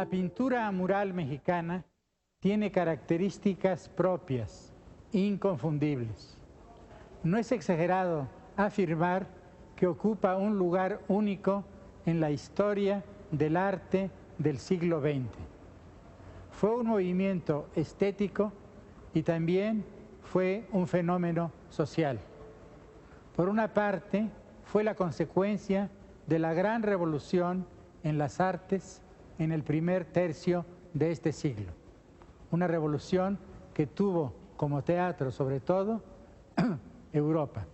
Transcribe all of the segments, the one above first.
La pintura mural mexicana tiene características propias, inconfundibles. No es exagerado afirmar que ocupa un lugar único en la historia del arte del siglo XX. Fue un movimiento estético y también fue un fenómeno social. Por una parte, fue la consecuencia de la gran revolución en las artes en el primer tercio de este siglo. Una revolución que tuvo como teatro, sobre todo, Europa.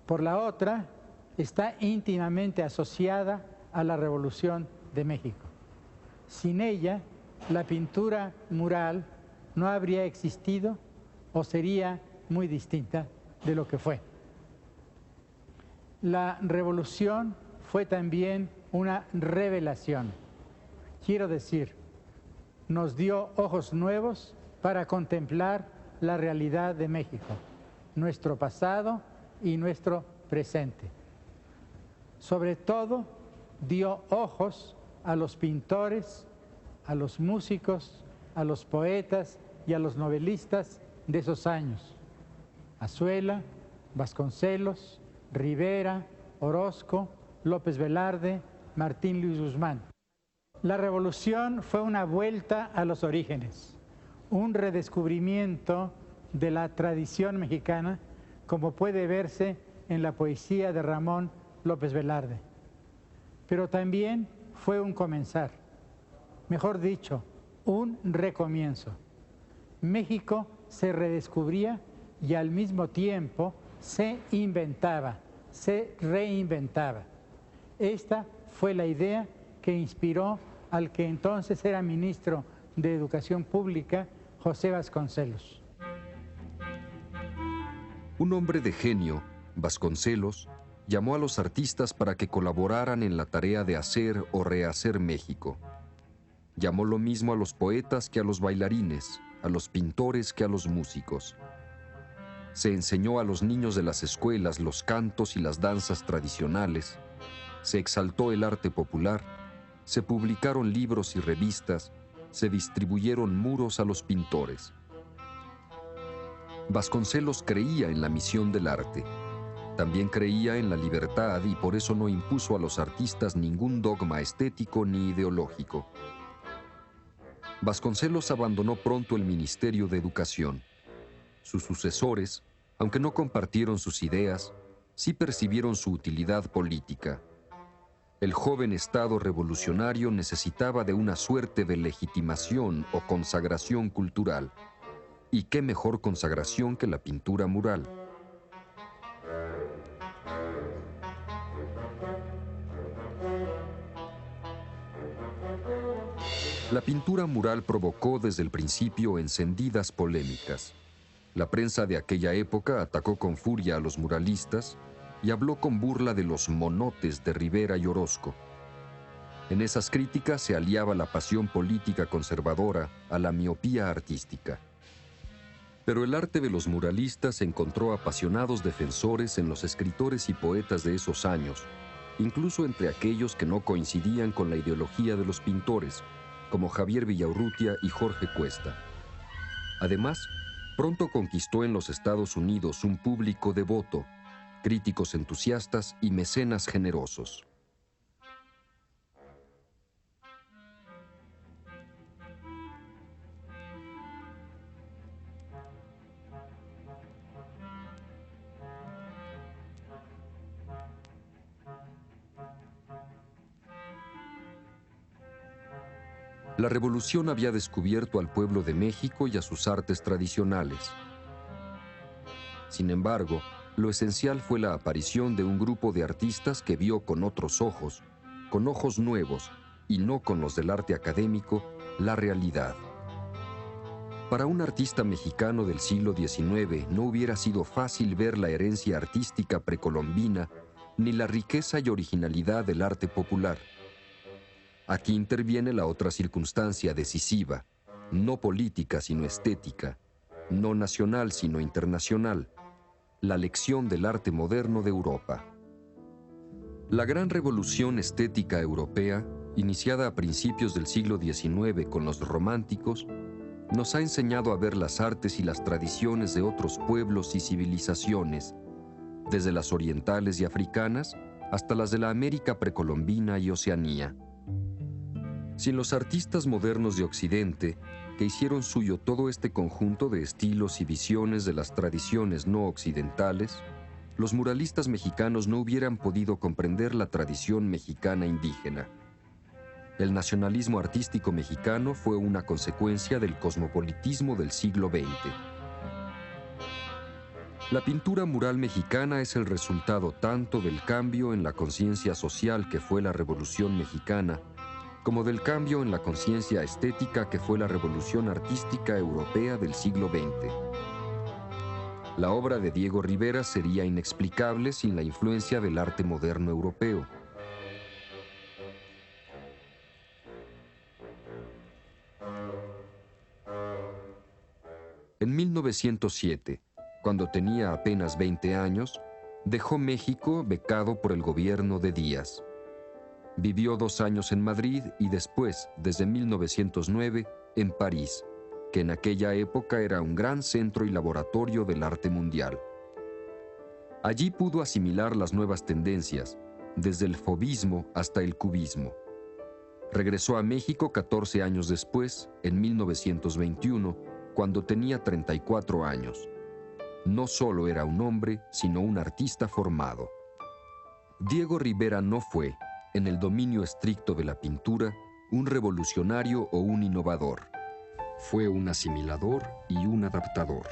Por la otra, está íntimamente asociada a la Revolución de México. Sin ella, la pintura mural no habría existido o sería muy distinta de lo que fue. La revolución fue también una revelación. Quiero decir, nos dio ojos nuevos para contemplar la realidad de México, nuestro pasado y nuestro presente. Sobre todo, dio ojos a los pintores, a los músicos, a los poetas y a los novelistas de esos años. Azuela, Vasconcelos, Rivera, Orozco, López Velarde, Martín Luis Guzmán. La revolución fue una vuelta a los orígenes, un redescubrimiento de la tradición mexicana, como puede verse en la poesía de Ramón López Velarde. Pero también fue un comenzar, mejor dicho, un recomienzo. México se redescubría y al mismo tiempo se inventaba, se reinventaba. Esta fue la idea que inspiró al que entonces era ministro de Educación Pública, José Vasconcelos. Un hombre de genio, Vasconcelos, llamó a los artistas para que colaboraran en la tarea de hacer o rehacer México. Llamó lo mismo a los poetas que a los bailarines, a los pintores que a los músicos. Se enseñó a los niños de las escuelas los cantos y las danzas tradicionales. Se exaltó el arte popular, se publicaron libros y revistas, se distribuyeron muros a los pintores. Vasconcelos creía en la misión del arte. También creía en la libertad y por eso no impuso a los artistas ningún dogma estético ni ideológico. Vasconcelos abandonó pronto el Ministerio de Educación. Sus sucesores, aunque no compartieron sus ideas, sí percibieron su utilidad política. El joven Estado revolucionario necesitaba de una suerte de legitimación o consagración cultural. ¿Y qué mejor consagración que la pintura mural? La pintura mural provocó desde el principio encendidas polémicas. La prensa de aquella época atacó con furia a los muralistas y habló con burla de los monotes de Rivera y Orozco. En esas críticas se aliaba la pasión política conservadora a la miopía artística. Pero el arte de los muralistas encontró apasionados defensores en los escritores y poetas de esos años, incluso entre aquellos que no coincidían con la ideología de los pintores, como Javier Villaurrutia y Jorge Cuesta. Además, pronto conquistó en los Estados Unidos un público devoto, críticos entusiastas y mecenas generosos. La revolución había descubierto al pueblo de México y a sus artes tradicionales. Sin embargo, lo esencial fue la aparición de un grupo de artistas que vio con otros ojos, con ojos nuevos y no con los del arte académico, la realidad. Para un artista mexicano del siglo XIX no hubiera sido fácil ver la herencia artística precolombina ni la riqueza y originalidad del arte popular. Aquí interviene la otra circunstancia decisiva, no política sino estética, no nacional sino internacional, la lección del arte moderno de Europa. La gran revolución estética europea, iniciada a principios del siglo XIX con los románticos, nos ha enseñado a ver las artes y las tradiciones de otros pueblos y civilizaciones, desde las orientales y africanas hasta las de la América precolombina y Oceanía. Sin los artistas modernos de Occidente, que hicieron suyo todo este conjunto de estilos y visiones de las tradiciones no occidentales, los muralistas mexicanos no hubieran podido comprender la tradición mexicana indígena. El nacionalismo artístico mexicano fue una consecuencia del cosmopolitismo del siglo XX. La pintura mural mexicana es el resultado tanto del cambio en la conciencia social que fue la Revolución Mexicana, como del cambio en la conciencia estética que fue la revolución artística europea del siglo XX. La obra de Diego Rivera sería inexplicable sin la influencia del arte moderno europeo. En 1907, cuando tenía apenas 20 años, dejó México becado por el gobierno de Díaz. Vivió 2 años en Madrid y después, desde 1909, en París, que en aquella época era un gran centro y laboratorio del arte mundial. Allí pudo asimilar las nuevas tendencias, desde el fauvismo hasta el cubismo. Regresó a México 14 años después, en 1921, cuando tenía 34 años. No solo era un hombre, sino un artista formado. Diego Rivera no fue, en el dominio estricto de la pintura, un revolucionario o un innovador. Fue un asimilador y un adaptador.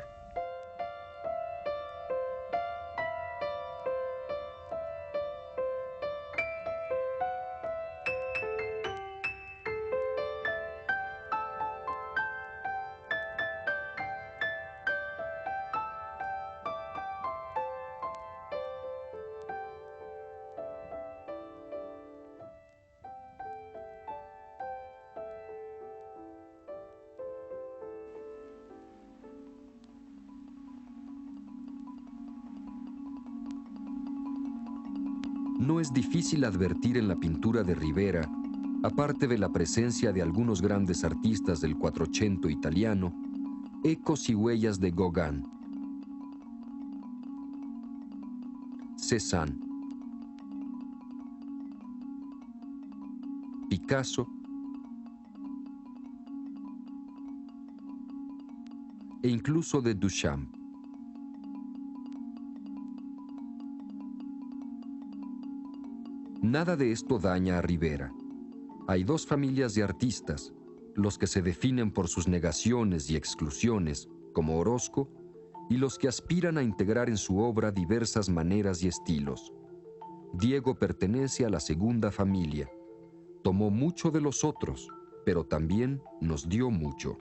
No es difícil advertir en la pintura de Rivera, aparte de la presencia de algunos grandes artistas del Quattrocento italiano, ecos y huellas de Gauguin, Cézanne, Picasso e incluso de Duchamp. Nada de esto daña a Rivera. Hay 2 familias de artistas, los que se definen por sus negaciones y exclusiones, como Orozco, y los que aspiran a integrar en su obra diversas maneras y estilos. Diego pertenece a la segunda familia. Tomó mucho de los otros, pero también nos dio mucho.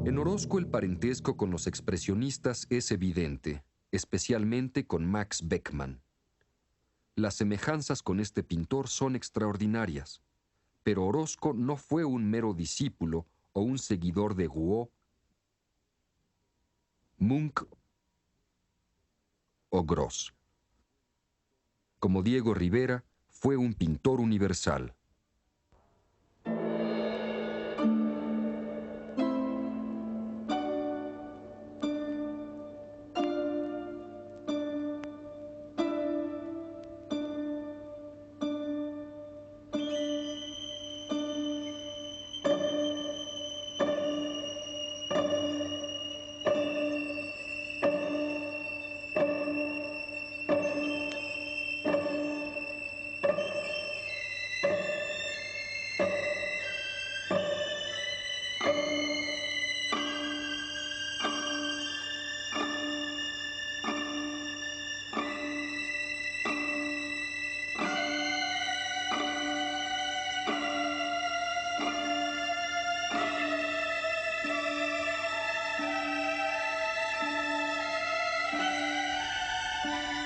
En Orozco el parentesco con los expresionistas es evidente, especialmente con Max Beckmann. Las semejanzas con este pintor son extraordinarias, pero Orozco no fue un mero discípulo o un seguidor de Rouault, Munch o Gros. Como Diego Rivera, fue un pintor universal.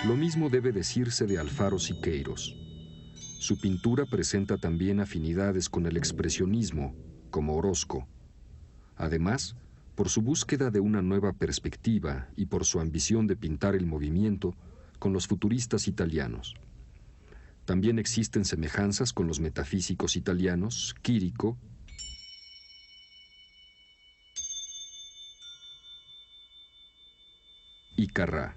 Lo mismo debe decirse de Alfaro Siqueiros. Su pintura presenta también afinidades con el expresionismo, como Orozco. Además, por su búsqueda de una nueva perspectiva y por su ambición de pintar el movimiento con los futuristas italianos. También existen semejanzas con los metafísicos italianos Quirico y Carrà.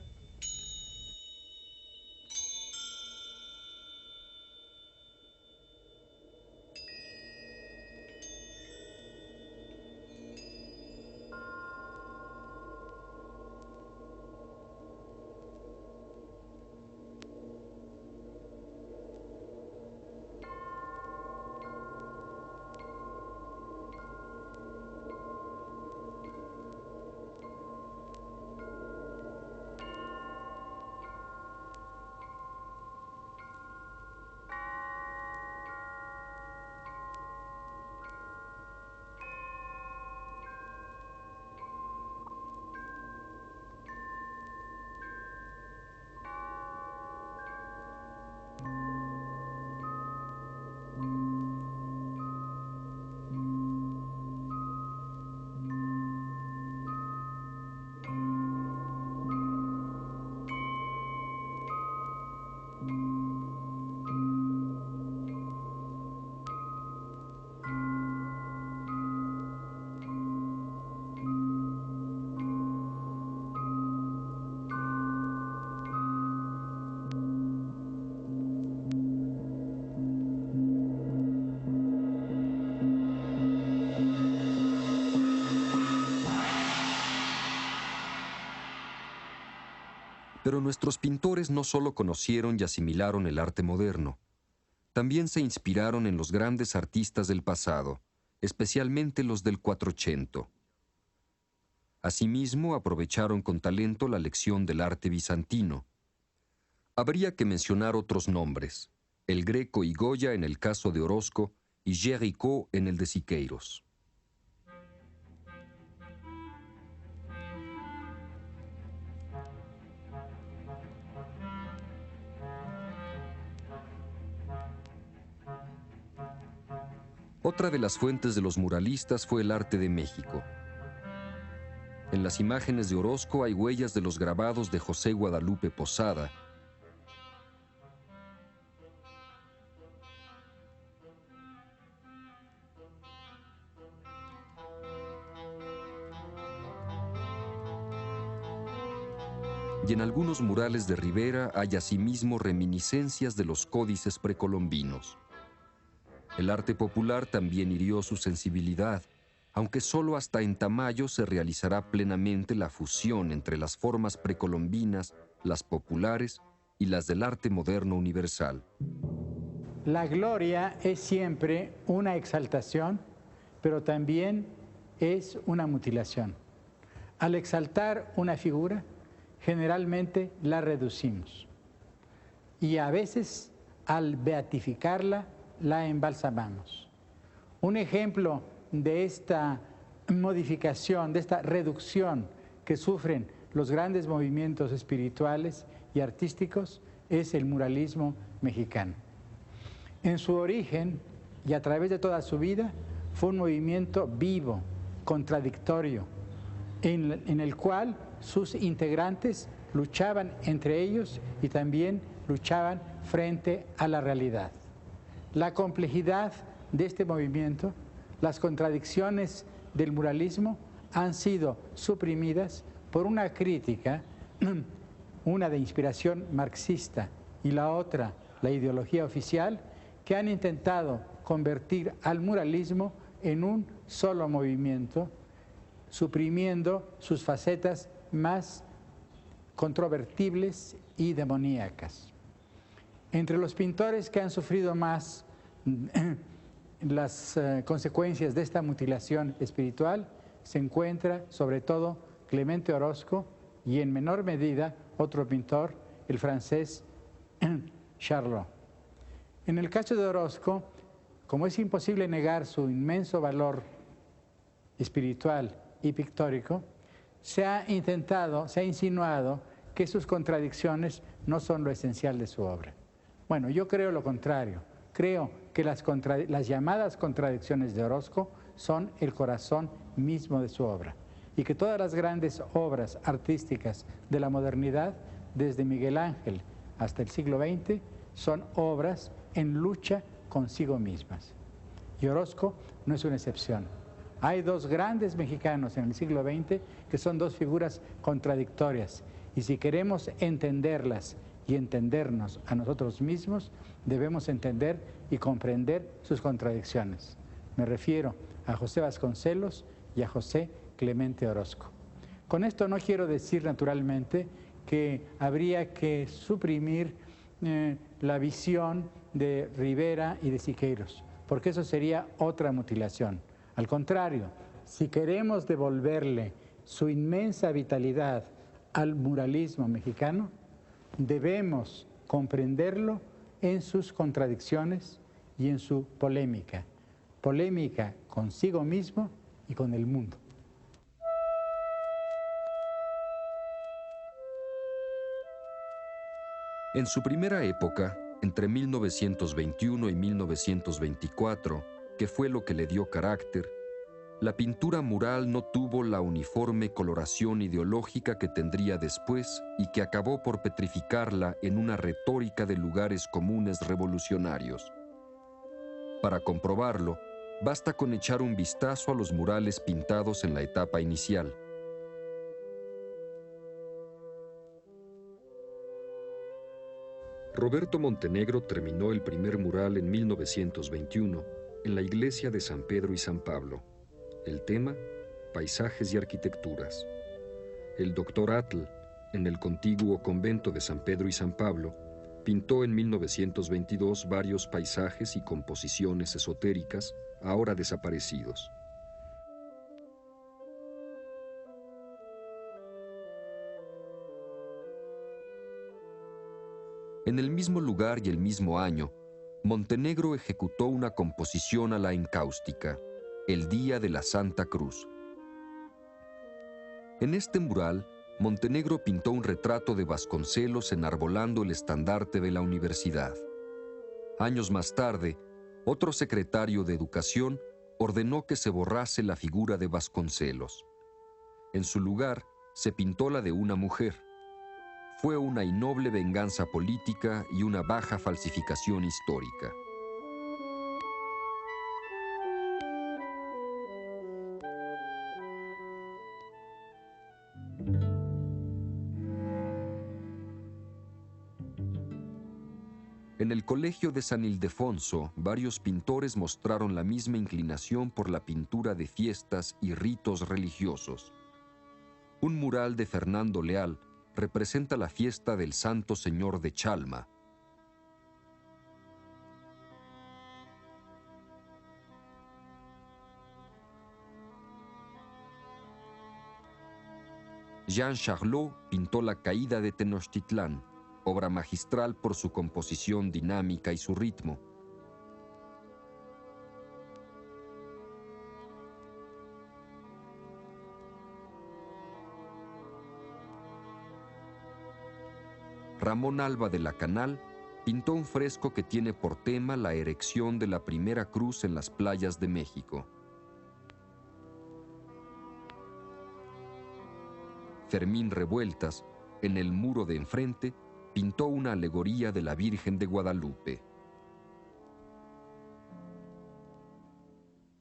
Pero nuestros pintores no solo conocieron y asimilaron el arte moderno, también se inspiraron en los grandes artistas del pasado, especialmente los del Quattrocento. Asimismo, aprovecharon con talento la lección del arte bizantino. Habría que mencionar otros nombres: El Greco y Goya en el caso de Orozco y Géricault en el de Siqueiros. Otra de las fuentes de los muralistas fue el arte de México. En las imágenes de Orozco hay huellas de los grabados de José Guadalupe Posada, y en algunos murales de Rivera hay asimismo reminiscencias de los códices precolombinos. El arte popular también hirió su sensibilidad, aunque solo hasta en Tamayo se realizará plenamente la fusión entre las formas precolombinas, las populares y las del arte moderno universal. La gloria es siempre una exaltación, pero también es una mutilación. Al exaltar una figura, generalmente la reducimos. Y a veces, al beatificarla, la embalsamamos. Un ejemplo de esta modificación, de esta reducción que sufren los grandes movimientos espirituales y artísticos es el muralismo mexicano. En su origen y a través de toda su vida fue un movimiento vivo, contradictorio, en el cual sus integrantes luchaban entre ellos y también luchaban frente a la realidad. La complejidad de este movimiento, las contradicciones del muralismo han sido suprimidas por una crítica, una de inspiración marxista y la otra, la ideología oficial, que han intentado convertir al muralismo en un solo movimiento, suprimiendo sus facetas más controvertibles y demoníacas. Entre los pintores que han sufrido más las consecuencias de esta mutilación espiritual se encuentra sobre todo Clemente Orozco y en menor medida otro pintor, el francés Charlot. En el caso de Orozco, como es imposible negar su inmenso valor espiritual y pictórico, se ha insinuado que sus contradicciones no son lo esencial de su obra. Bueno, yo creo lo contrario. Creo que las llamadas contradicciones de Orozco son el corazón mismo de su obra y que todas las grandes obras artísticas de la modernidad, desde Miguel Ángel hasta el siglo XX, son obras en lucha consigo mismas. Y Orozco no es una excepción. Hay dos grandes mexicanos en el siglo XX que son dos figuras contradictorias y si queremos entenderlas y entendernos a nosotros mismos, debemos entender y comprender sus contradicciones. Me refiero a José Vasconcelos y a José Clemente Orozco. Con esto no quiero decir naturalmente que habría que suprimir la visión de Rivera y de Siqueiros, porque eso sería otra mutilación. Al contrario, si queremos devolverle su inmensa vitalidad al muralismo mexicano, debemos comprenderlo en sus contradicciones y en su polémica consigo mismo y con el mundo. En su primera época, entre 1921 y 1924, que fue lo que le dio carácter, la pintura mural no tuvo la uniforme coloración ideológica que tendría después y que acabó por petrificarla en una retórica de lugares comunes revolucionarios. Para comprobarlo, basta con echar un vistazo a los murales pintados en la etapa inicial. Roberto Montenegro terminó el primer mural en 1921 en la iglesia de San Pedro y San Pablo. El tema, paisajes y arquitecturas. El doctor Atl, en el contiguo convento de San Pedro y San Pablo, pintó en 1922 varios paisajes y composiciones esotéricas, ahora desaparecidos. En el mismo lugar y el mismo año, Montenegro ejecutó una composición a la encáustica, El Día de la Santa Cruz. En este mural, Montenegro pintó un retrato de Vasconcelos enarbolando el estandarte de la universidad. Años más tarde, otro secretario de Educación ordenó que se borrase la figura de Vasconcelos. En su lugar, se pintó la de una mujer. Fue una innoble venganza política y una baja falsificación histórica. En el Colegio de San Ildefonso, varios pintores mostraron la misma inclinación por la pintura de fiestas y ritos religiosos. Un mural de Fernando Leal representa la fiesta del Santo Señor de Chalma. Jean Charlot pintó la caída de Tenochtitlán, obra magistral por su composición dinámica y su ritmo. Ramón Alba de la Canal pintó un fresco que tiene por tema la erección de la primera cruz en las playas de México. Fermín Revueltas, en el muro de enfrente, pintó una alegoría de la Virgen de Guadalupe.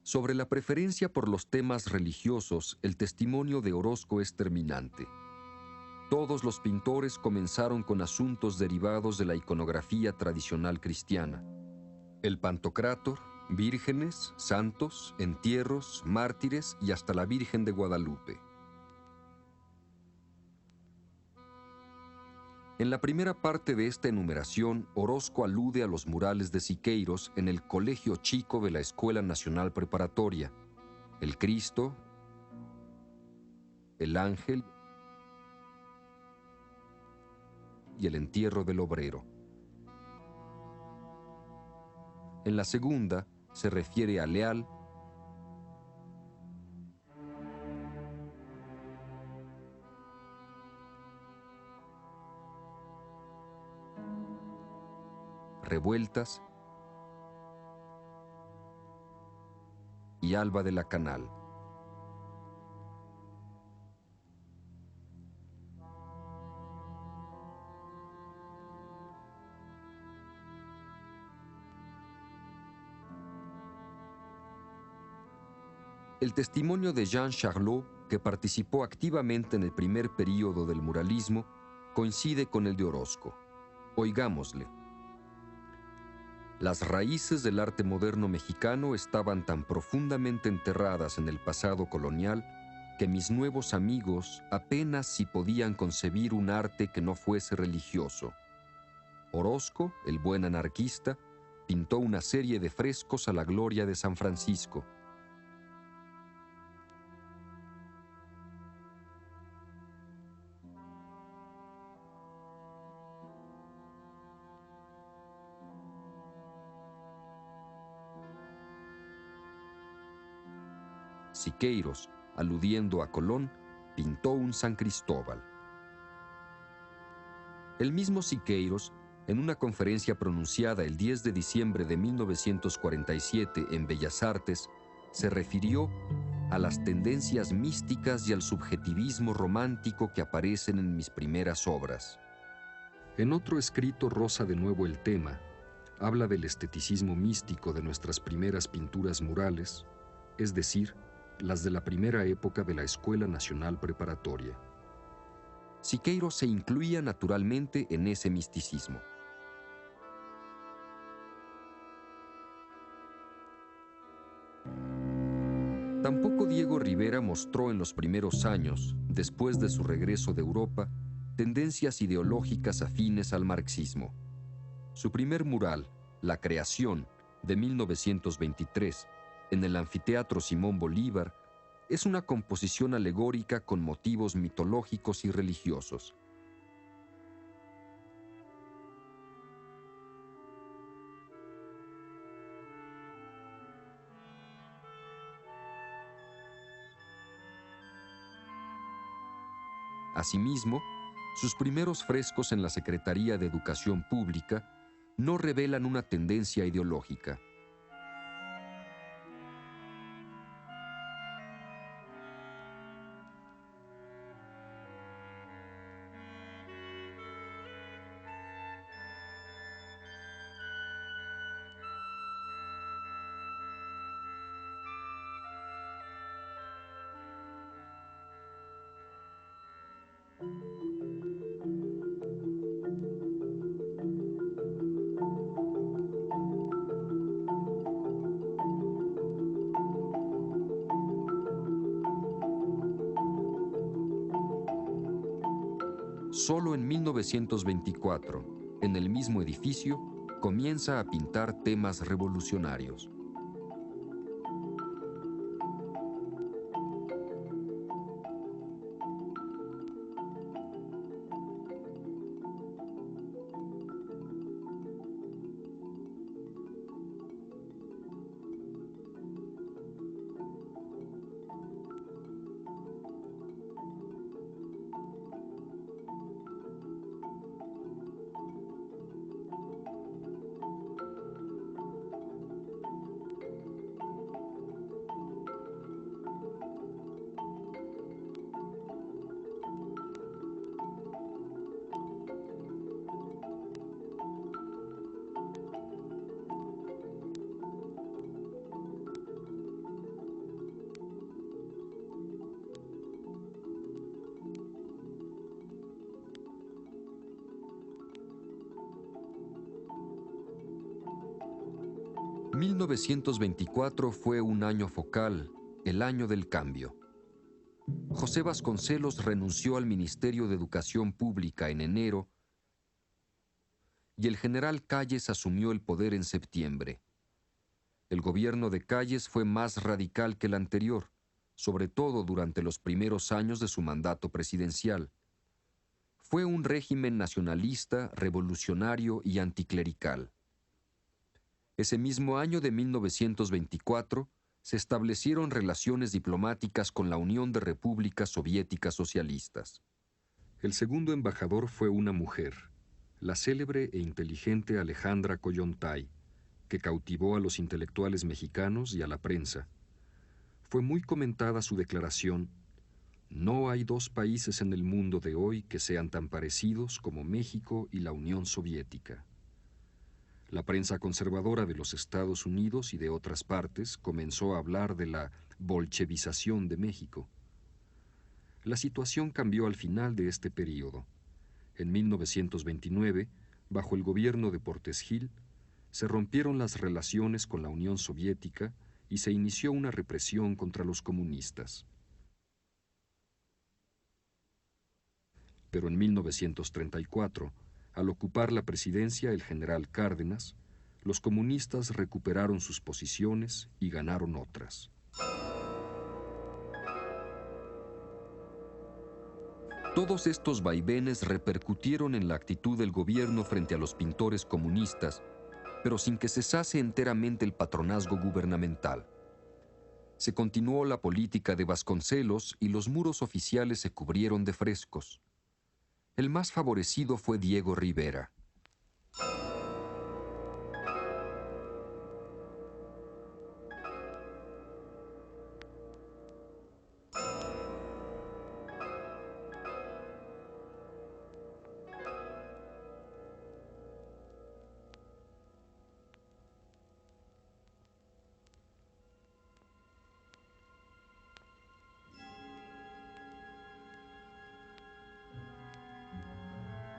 Sobre la preferencia por los temas religiosos, el testimonio de Orozco es terminante. Todos los pintores comenzaron con asuntos derivados de la iconografía tradicional cristiana. El Pantocrátor, vírgenes, santos, entierros, mártires y hasta la Virgen de Guadalupe. En la primera parte de esta enumeración, Orozco alude a los murales de Siqueiros en el Colegio Chico de la Escuela Nacional Preparatoria, el Cristo, el Ángel y el entierro del obrero. En la segunda, se refiere a Leal, Revueltas y Alba de la Canal. El testimonio de Jean Charlot, que participó activamente en el primer período del muralismo, coincide con el de Orozco. Oigámosle. Las raíces del arte moderno mexicano estaban tan profundamente enterradas en el pasado colonial que mis nuevos amigos apenas si podían concebir un arte que no fuese religioso. Orozco, el buen anarquista, pintó una serie de frescos a la gloria de San Francisco. Siqueiros, aludiendo a Colón, pintó un San Cristóbal. El mismo Siqueiros, en una conferencia pronunciada el 10 de diciembre de 1947 en Bellas Artes, se refirió a las tendencias místicas y al subjetivismo romántico que aparecen en mis primeras obras. En otro escrito roza de nuevo el tema, habla del esteticismo místico de nuestras primeras pinturas murales, es decir, las de la primera época de la Escuela Nacional Preparatoria. Siqueiros se incluía naturalmente en ese misticismo. Tampoco Diego Rivera mostró en los primeros años, después de su regreso de Europa, tendencias ideológicas afines al marxismo. Su primer mural, La Creación, de 1923, en el Anfiteatro Simón Bolívar, es una composición alegórica con motivos mitológicos y religiosos. Asimismo, sus primeros frescos en la Secretaría de Educación Pública no revelan una tendencia ideológica. Solo en 1924, en el mismo edificio, comienza a pintar temas revolucionarios. ...1924 fue un año focal, el año del cambio. José Vasconcelos renunció al Ministerio de Educación Pública en enero y el general Calles asumió el poder en septiembre. El gobierno de Calles fue más radical que el anterior, sobre todo durante los primeros años de su mandato presidencial. Fue un régimen nacionalista, revolucionario y anticlerical. Ese mismo año de 1924 se establecieron relaciones diplomáticas con la Unión de Repúblicas Soviéticas Socialistas. El segundo embajador fue una mujer, la célebre e inteligente Alejandra Kollontai, que cautivó a los intelectuales mexicanos y a la prensa. Fue muy comentada su declaración: "No hay dos países en el mundo de hoy que sean tan parecidos como México y la Unión Soviética". La prensa conservadora de los Estados Unidos y de otras partes comenzó a hablar de la bolchevización de México. La situación cambió al final de este período. En 1929, bajo el gobierno de Portes Gil, se rompieron las relaciones con la Unión Soviética y se inició una represión contra los comunistas. Pero en 1934, al ocupar la presidencia el general Cárdenas, los comunistas recuperaron sus posiciones y ganaron otras. Todos estos vaivenes repercutieron en la actitud del gobierno frente a los pintores comunistas, pero sin que cesase enteramente el patronazgo gubernamental. Se continuó la política de Vasconcelos y los muros oficiales se cubrieron de frescos. El más favorecido fue Diego Rivera.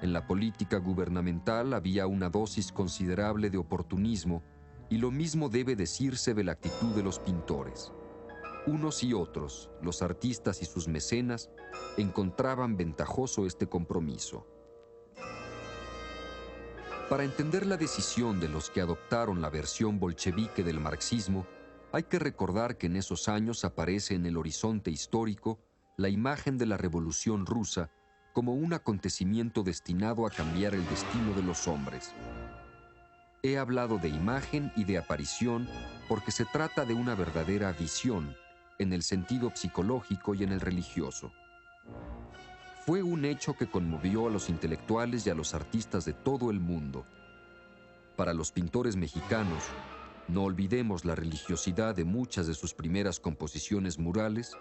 En la política gubernamental había una dosis considerable de oportunismo, y lo mismo debe decirse de la actitud de los pintores. Unos y otros, los artistas y sus mecenas, encontraban ventajoso este compromiso. Para entender la decisión de los que adoptaron la versión bolchevique del marxismo, hay que recordar que en esos años aparece en el horizonte histórico la imagen de la Revolución Rusa como un acontecimiento destinado a cambiar el destino de los hombres. He hablado de imagen y de aparición porque se trata de una verdadera visión, en el sentido psicológico y en el religioso. Fue un hecho que conmovió a los intelectuales y a los artistas de todo el mundo. Para los pintores mexicanos, no olvidemos la religiosidad de muchas de sus primeras composiciones murales,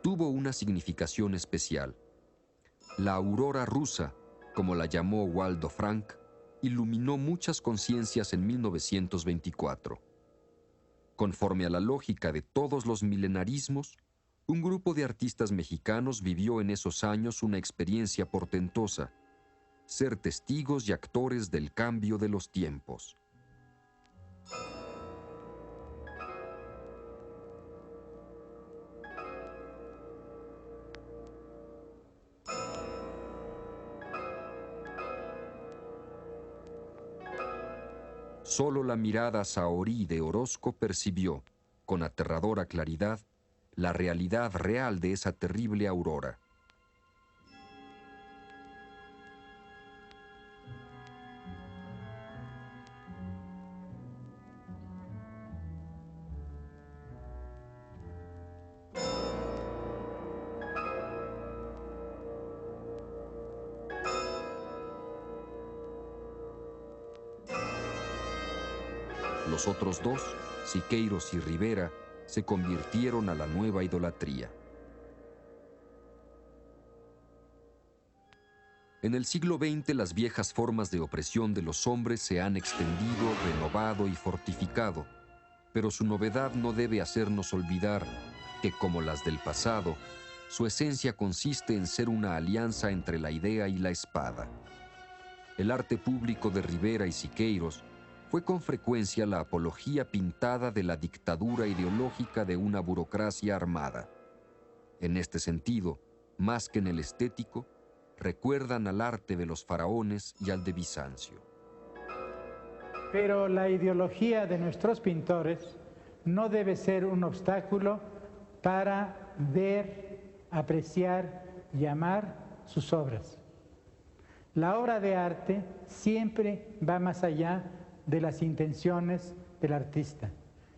tuvo una significación especial. La aurora rusa, como la llamó Waldo Frank, iluminó muchas conciencias en 1924. Conforme a la lógica de todos los milenarismos, Un grupo de artistas mexicanos vivió en esos años una experiencia portentosa: ser testigos y actores del cambio de los tiempos. Solo la mirada sahorí de Orozco percibió, con aterradora claridad, la realidad real de esa terrible aurora. Los otros dos, Siqueiros y Rivera, se convirtieron a la nueva idolatría. En el siglo XX, las viejas formas de opresión de los hombres se han extendido, renovado y fortificado, pero su novedad no debe hacernos olvidar que, como las del pasado, su esencia consiste en ser una alianza entre la idea y la espada. El arte público de Rivera y Siqueiros fue con frecuencia la apología pintada de la dictadura ideológica de una burocracia armada. En este sentido, más que en el estético, recuerdan al arte de los faraones y al de Bizancio. Pero la ideología de nuestros pintores no debe ser un obstáculo para ver, apreciar y amar sus obras. La obra de arte siempre va más allá de las intenciones del artista.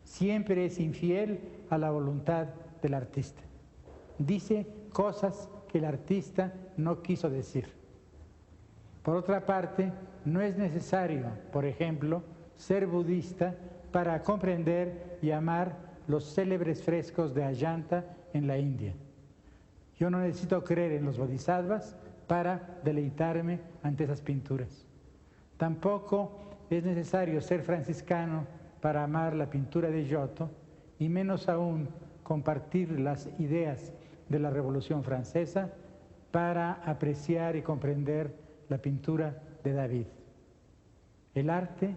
Siempre es infiel a la voluntad del artista. Dice cosas que el artista no quiso decir. Por otra parte, no es necesario, por ejemplo, ser budista para comprender y amar los célebres frescos de Ajanta en la India. Yo no necesito creer en los bodhisattvas para deleitarme ante esas pinturas. Tampoco es necesario ser franciscano para amar la pintura de Giotto, y menos aún compartir las ideas de la Revolución Francesa para apreciar y comprender la pintura de David. El arte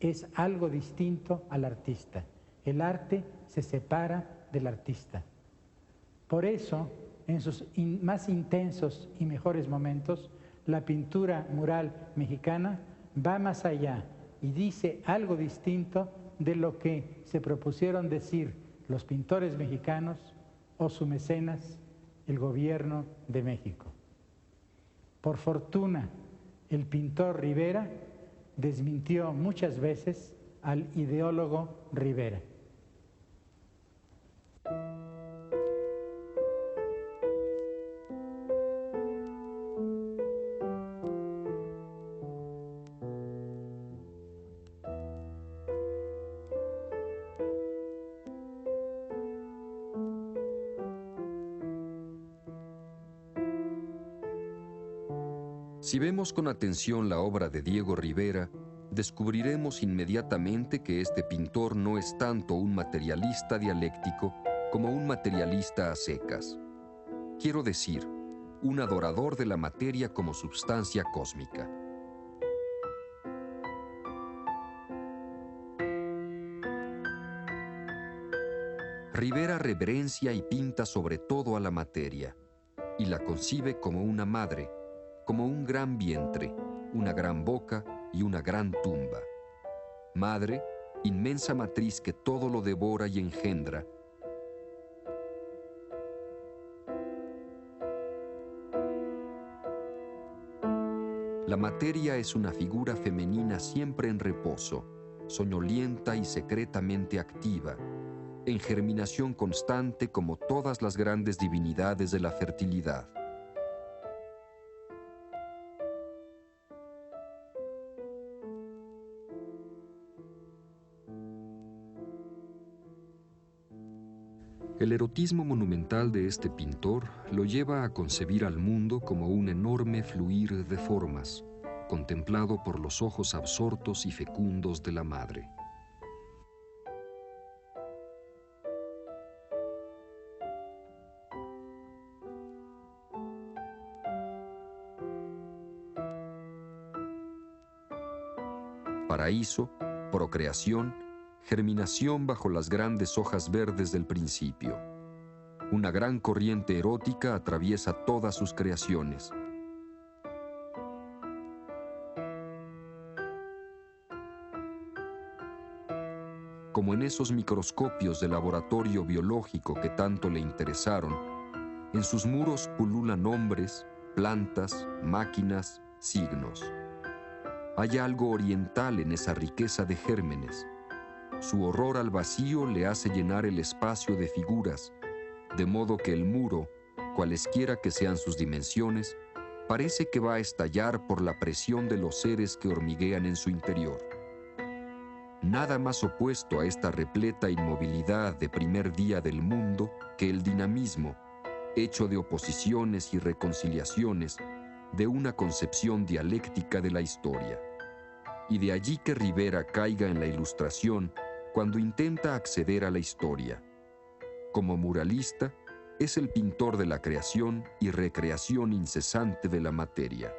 es algo distinto al artista. El arte se separa del artista. Por eso, en sus más intensos y mejores momentos, la pintura mural mexicana va más allá y dice algo distinto de lo que se propusieron decir los pintores mexicanos o su mecenas, el gobierno de México. Por fortuna, el pintor Rivera desmintió muchas veces al ideólogo Rivera. Si vemos con atención la obra de Diego Rivera, descubriremos inmediatamente que este pintor no es tanto un materialista dialéctico como un materialista a secas. Quiero decir, un adorador de la materia como substancia cósmica. Rivera reverencia y pinta sobre todo a la materia, y la concibe como una madre, como un gran vientre, una gran boca y una gran tumba. Madre, inmensa matriz que todo lo devora y engendra. La materia es una figura femenina siempre en reposo, soñolienta y secretamente activa, en germinación constante como todas las grandes divinidades de la fertilidad. El erotismo monumental de este pintor lo lleva a concebir al mundo como un enorme fluir de formas, contemplado por los ojos absortos y fecundos de la madre. paraíso, procreación, germinación bajo las grandes hojas verdes del principio. Una gran corriente erótica atraviesa todas sus creaciones. Como en esos microscopios de laboratorio biológico que tanto le interesaron, en sus muros pululan hombres, plantas, máquinas, signos. Hay algo oriental en esa riqueza de gérmenes. Su horror al vacío le hace llenar el espacio de figuras, de modo que el muro, cualesquiera que sean sus dimensiones, parece que va a estallar por la presión de los seres que hormiguean en su interior. Nada más opuesto a esta repleta inmovilidad de primer día del mundo que el dinamismo, hecho de oposiciones y reconciliaciones, de una concepción dialéctica de la historia. Y de allí que Rivera caiga en la ilustración cuando intenta acceder a la historia. Como muralista, es el pintor de la creación y recreación incesante de la materia.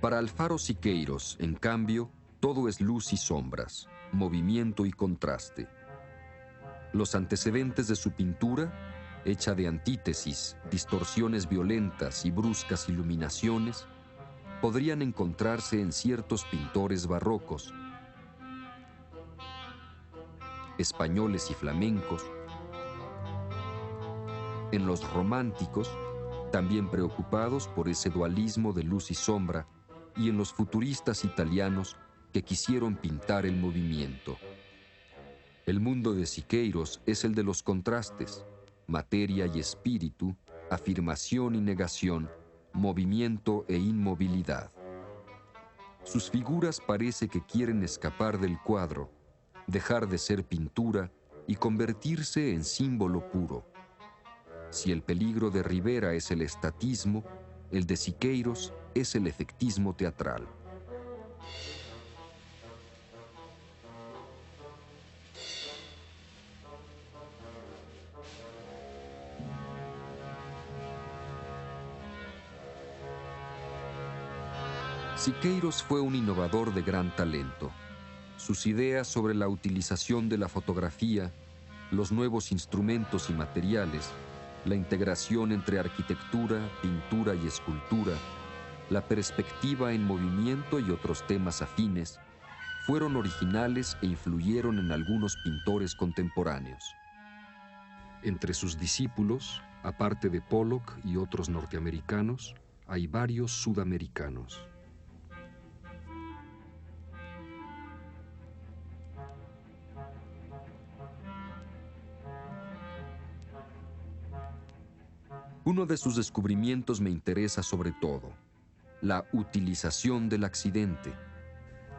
Para Alfaro Siqueiros, en cambio, todo es luz y sombras, movimiento y contraste. Los antecedentes de su pintura, hecha de antítesis, distorsiones violentas y bruscas iluminaciones, podrían encontrarse en ciertos pintores barrocos, españoles y flamencos, en los románticos, también preocupados por ese dualismo de luz y sombra, y en los futuristas italianos que quisieron pintar el movimiento. El mundo de Siqueiros es el de los contrastes, materia y espíritu, afirmación y negación, movimiento e inmovilidad. Sus figuras parece que quieren escapar del cuadro, dejar de ser pintura y convertirse en símbolo puro. Si el peligro de Rivera es el estatismo, el de Siqueiros es el efectismo teatral. Siqueiros fue un innovador de gran talento. Sus ideas sobre la utilización de la fotografía, los nuevos instrumentos y materiales, la integración entre arquitectura, pintura y escultura, la perspectiva en movimiento y otros temas afines, fueron originales e influyeron en algunos pintores contemporáneos. Entre sus discípulos, aparte de Pollock y otros norteamericanos, hay varios sudamericanos. Uno de sus descubrimientos me interesa sobre todo: la utilización del accidente.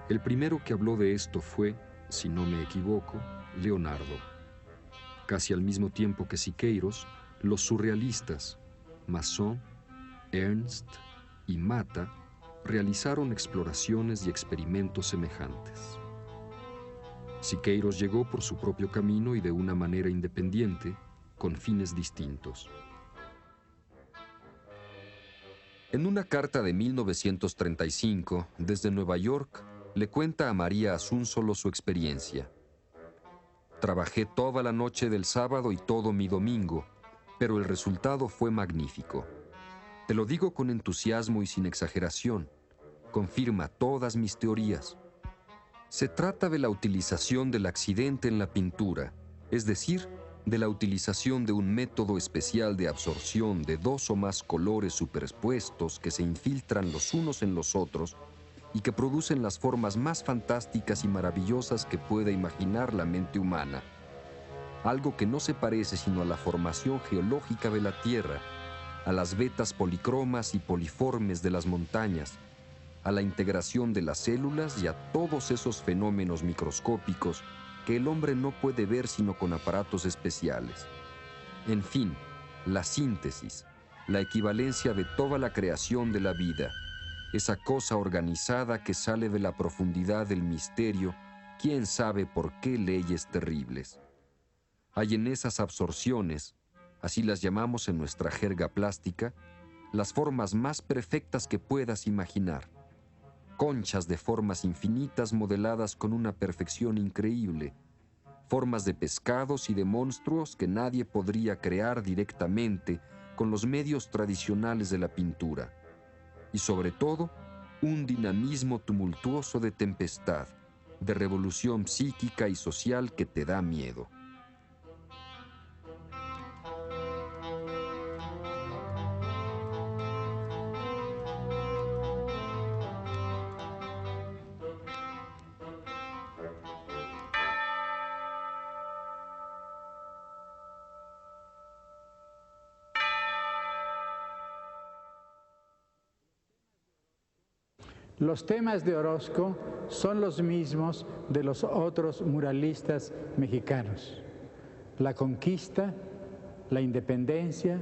El primero que habló de esto fue, si no me equivoco, Leonardo. Casi al mismo tiempo que Siqueiros, los surrealistas, Masson, Ernst y Mata, realizaron exploraciones y experimentos semejantes. Siqueiros llegó por su propio camino y de una manera independiente, con fines distintos. En una carta de 1935, desde Nueva York, le cuenta a María Asúnzolo su experiencia. Trabajé toda la noche del sábado y todo mi domingo, pero el resultado fue magnífico. Te lo digo con entusiasmo y sin exageración. Confirma todas mis teorías. Se trata de la utilización del accidente en la pintura, es decir, de la utilización de un método especial de absorción de dos o más colores superpuestos que se infiltran los unos en los otros y que producen las formas más fantásticas y maravillosas que pueda imaginar la mente humana. Algo que no se parece sino a la formación geológica de la Tierra, a las vetas policromas y poliformes de las montañas, a la integración de las células y a todos esos fenómenos microscópicos que el hombre no puede ver sino con aparatos especiales. En fin, la síntesis, la equivalencia de toda la creación de la vida, esa cosa organizada que sale de la profundidad del misterio, quién sabe por qué leyes terribles. Hay en esas absorciones, así las llamamos en nuestra jerga plástica, las formas más perfectas que puedas imaginar. Conchas de formas infinitas modeladas con una perfección increíble, formas de pescados y de monstruos que nadie podría crear directamente con los medios tradicionales de la pintura. Y sobre todo, un dinamismo tumultuoso de tempestad, de revolución psíquica y social que te da miedo. Los temas de Orozco son los mismos de los otros muralistas mexicanos: la conquista, la independencia,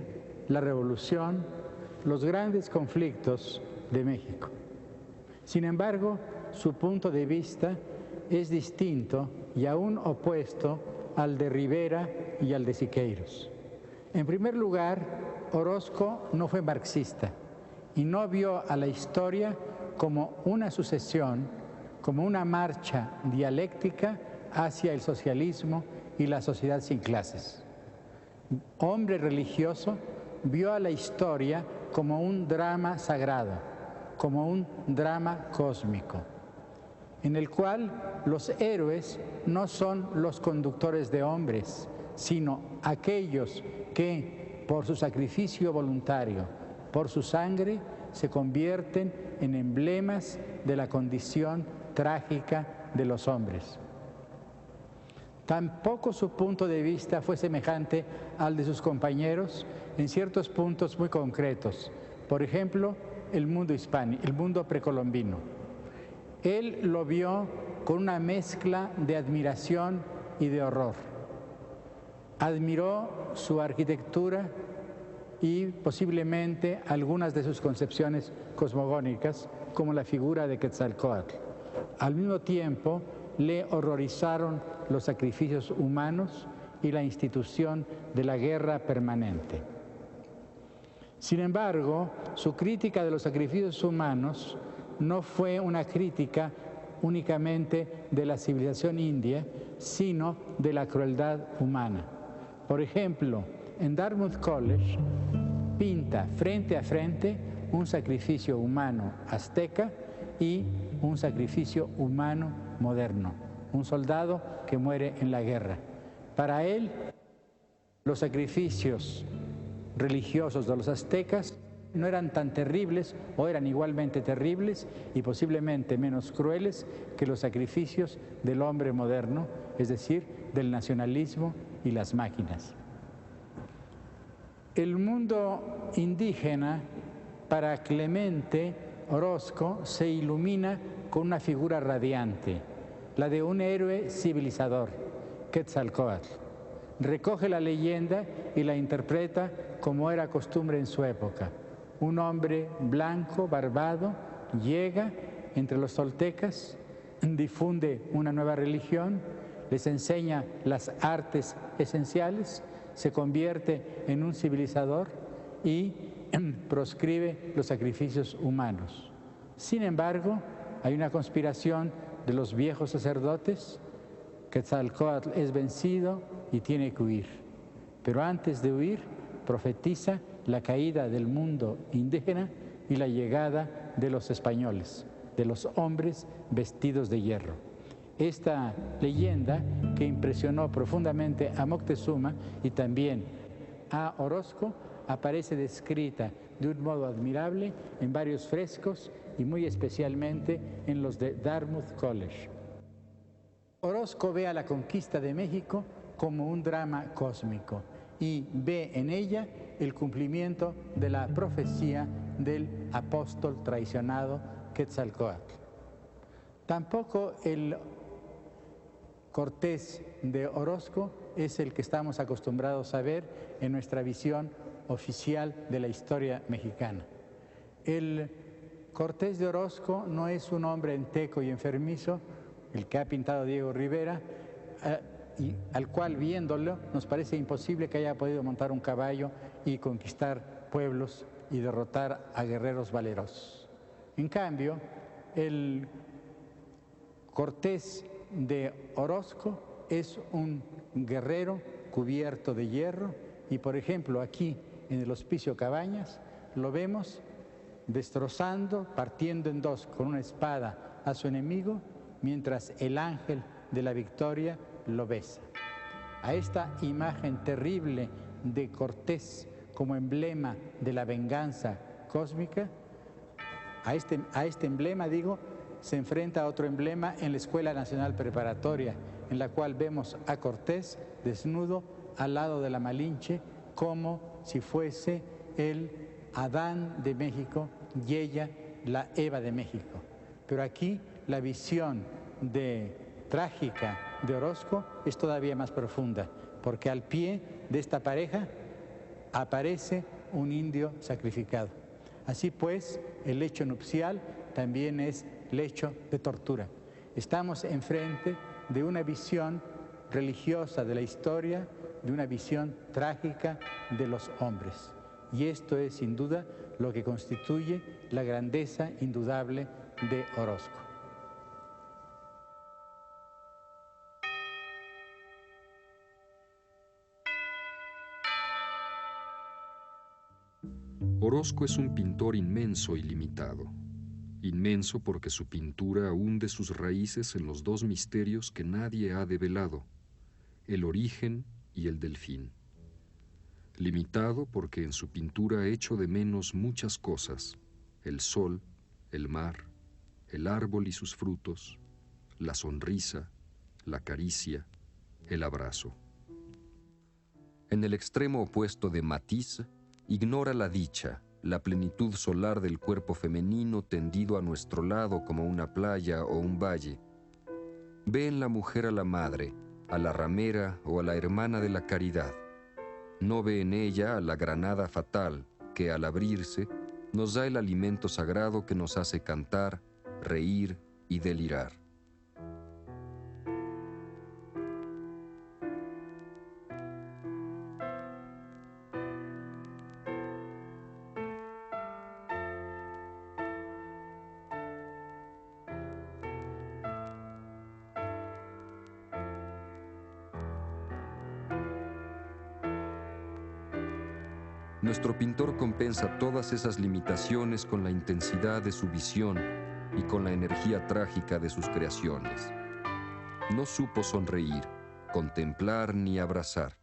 la revolución, los grandes conflictos de México. Sin embargo, su punto de vista es distinto y aún opuesto al de Rivera y al de Siqueiros. En primer lugar, Orozco no fue marxista y no vio a la historia como una sucesión, como una marcha dialéctica hacia el socialismo y la sociedad sin clases. Hombre religioso, vio a la historia como un drama sagrado, como un drama cósmico, en el cual los héroes no son los conductores de hombres, sino aquellos que, por su sacrificio voluntario, por su sangre, se convierten en emblemas de la condición trágica de los hombres. Tampoco su punto de vista fue semejante al de sus compañeros en ciertos puntos muy concretos. Por ejemplo, el mundo hispánico, el mundo precolombino. Él lo vio con una mezcla de admiración y de horror. Admiró su arquitectura y posiblemente algunas de sus concepciones cosmogónicas, como la figura de Quetzalcóatl. Al mismo tiempo, le horrorizaron los sacrificios humanos y la institución de la guerra permanente. Sin embargo, su crítica de los sacrificios humanos no fue una crítica únicamente de la civilización india, sino de la crueldad humana. Por ejemplo, en Dartmouth College pinta frente a frente un sacrificio humano azteca y un sacrificio humano moderno, un soldado que muere en la guerra. Para él, los sacrificios religiosos de los aztecas no eran tan terribles o eran igualmente terribles y posiblemente menos crueles que los sacrificios del hombre moderno, es decir, del nacionalismo y las máquinas. El mundo indígena, para Clemente Orozco, se ilumina con una figura radiante, la de un héroe civilizador, Quetzalcóatl. Recoge la leyenda y la interpreta como era costumbre en su época. Un hombre blanco, barbado, llega entre los toltecas, difunde una nueva religión, les enseña las artes esenciales, se convierte en un civilizador y proscribe los sacrificios humanos. Sin embargo, hay una conspiración de los viejos sacerdotes. Quetzalcóatl es vencido y tiene que huir. Pero antes de huir, profetiza la caída del mundo indígena y la llegada de los españoles, de los hombres vestidos de hierro. Esta leyenda, que impresionó profundamente a Moctezuma y también a Orozco, aparece descrita de un modo admirable en varios frescos y muy especialmente en los de Dartmouth College. Orozco ve a la conquista de México como un drama cósmico y ve en ella el cumplimiento de la profecía del apóstol traicionado Quetzalcóatl. Tampoco el Cortés de Orozco es el que estamos acostumbrados a ver en nuestra visión oficial de la historia mexicana. El Cortés de Orozco no es un hombre enteco y enfermizo, el que ha pintado Diego Rivera, y al cual viéndolo nos parece imposible que haya podido montar un caballo y conquistar pueblos y derrotar a guerreros valerosos. En cambio, el Cortés de Orozco es un guerrero cubierto de hierro y, por ejemplo, aquí en el Hospicio Cabañas lo vemos destrozando, partiendo en dos con una espada a su enemigo, mientras el ángel de la victoria lo besa. A esta imagen terrible de Cortés como emblema de la venganza cósmica, a este emblema, digo, se enfrenta a otro emblema en la Escuela Nacional Preparatoria, en la cual vemos a Cortés desnudo al lado de la Malinche, como si fuese el Adán de México y ella la Eva de México. Pero aquí la visión trágica de Orozco es todavía más profunda, porque al pie de esta pareja aparece un indio sacrificado. Así pues, el lecho nupcial también es lecho de tortura. Estamos enfrente de una visión religiosa de la historia, de una visión trágica de los hombres. Y esto es, sin duda, lo que constituye la grandeza indudable de Orozco. Orozco es un pintor inmenso y limitado. Inmenso porque su pintura hunde sus raíces en los dos misterios que nadie ha develado, el origen y el delfín. Limitado porque en su pintura echo de menos muchas cosas: el sol, el mar, el árbol y sus frutos, la sonrisa, la caricia, el abrazo. En el extremo opuesto de Matisse, ignora la dicha, la plenitud solar del cuerpo femenino tendido a nuestro lado como una playa o un valle. Ve en la mujer a la madre, a la ramera o a la hermana de la caridad. No ve en ella a la granada fatal que, al abrirse, nos da el alimento sagrado que nos hace cantar, reír y delirar. Nuestro pintor compensa todas esas limitaciones con la intensidad de su visión y con la energía trágica de sus creaciones. No supo sonreír, contemplar ni abrazar,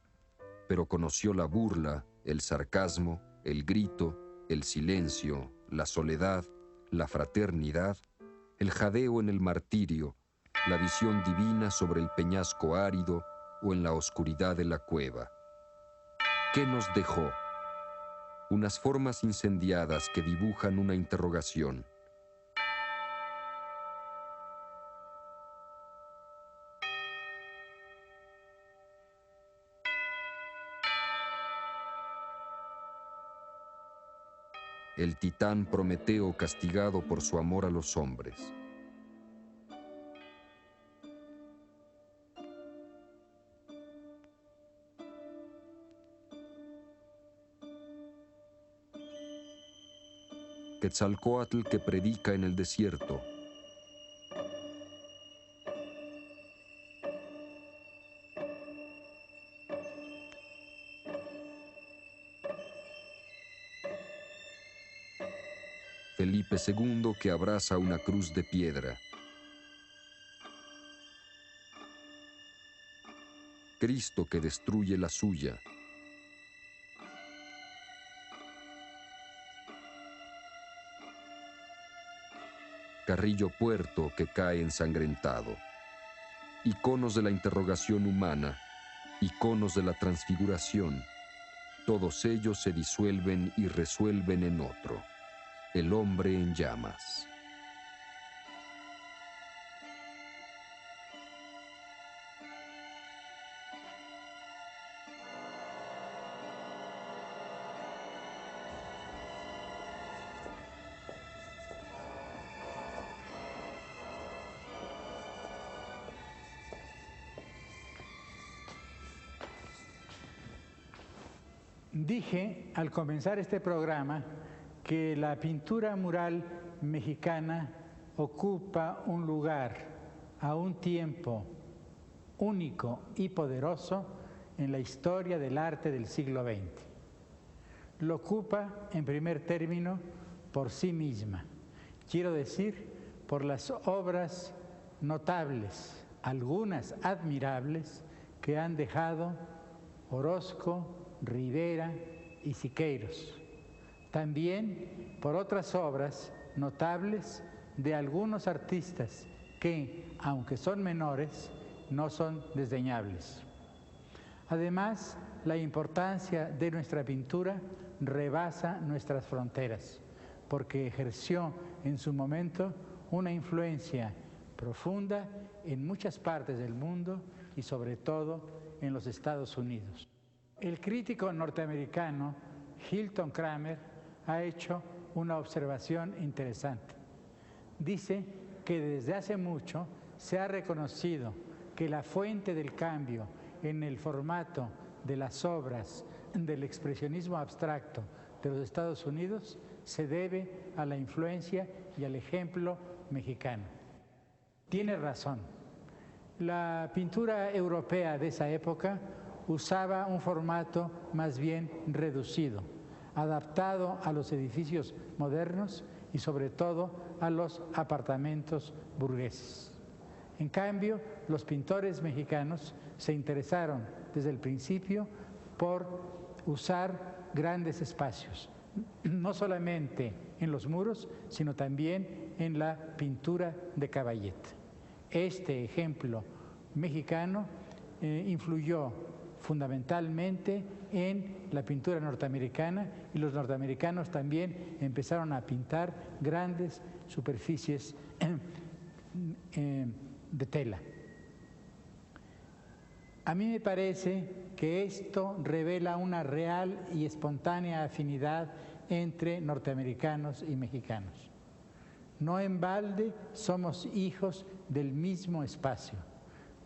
pero conoció la burla, el sarcasmo, el grito, el silencio, la soledad, la fraternidad, el jadeo en el martirio, la visión divina sobre el peñasco árido o en la oscuridad de la cueva. ¿Qué nos dejó? Unas formas incendiadas que dibujan una interrogación. El titán Prometeo castigado por su amor a los hombres. Quetzalcóatl que predica en el desierto. Felipe II que abraza una cruz de piedra. Cristo que destruye la suya. Carrillo Puerto que cae ensangrentado. Iconos de la interrogación humana, iconos de la transfiguración, todos ellos se disuelven y resuelven en otro, el hombre en llamas. Dije al comenzar este programa que la pintura mural mexicana ocupa un lugar a un tiempo único y poderoso en la historia del arte del siglo XX. Lo ocupa, en primer término, por sí misma. Quiero decir, por las obras notables, algunas admirables, que han dejado Orozco, Rivera y Siqueiros. También por otras obras notables de algunos artistas que, aunque son menores, no son desdeñables. Además, la importancia de nuestra pintura rebasa nuestras fronteras, porque ejerció en su momento una influencia profunda en muchas partes del mundo y sobre todo en los Estados Unidos. El crítico norteamericano Hilton Kramer ha hecho una observación interesante. Dice que desde hace mucho se ha reconocido que la fuente del cambio en el formato de las obras del expresionismo abstracto de los Estados Unidos se debe a la influencia y al ejemplo mexicano. Tiene razón. La pintura europea de esa época usaba un formato más bien reducido, adaptado a los edificios modernos y sobre todo a los apartamentos burgueses. En cambio, los pintores mexicanos se interesaron desde el principio por usar grandes espacios, no solamente en los muros, sino también en la pintura de caballete. Este ejemplo mexicano influyó fundamentalmente en la pintura norteamericana y los norteamericanos también empezaron a pintar grandes superficies de tela. A mí me parece que esto revela una real y espontánea afinidad entre norteamericanos y mexicanos. No en balde somos hijos del mismo espacio,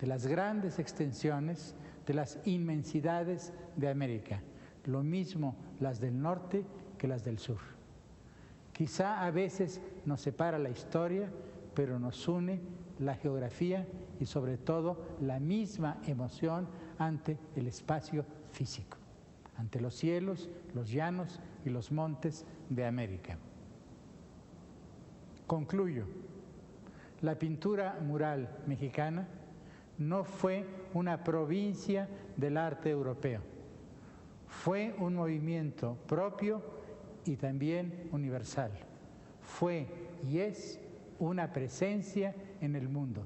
de las grandes extensiones, de las inmensidades de América, lo mismo las del norte que las del sur. Quizá a veces nos separa la historia, pero nos une la geografía y sobre todo la misma emoción ante el espacio físico, ante los cielos, los llanos y los montes de América. Concluyo. La pintura mural mexicana no fue una provincia del arte europeo, fue un movimiento propio y también universal. Fue y es una presencia en el mundo,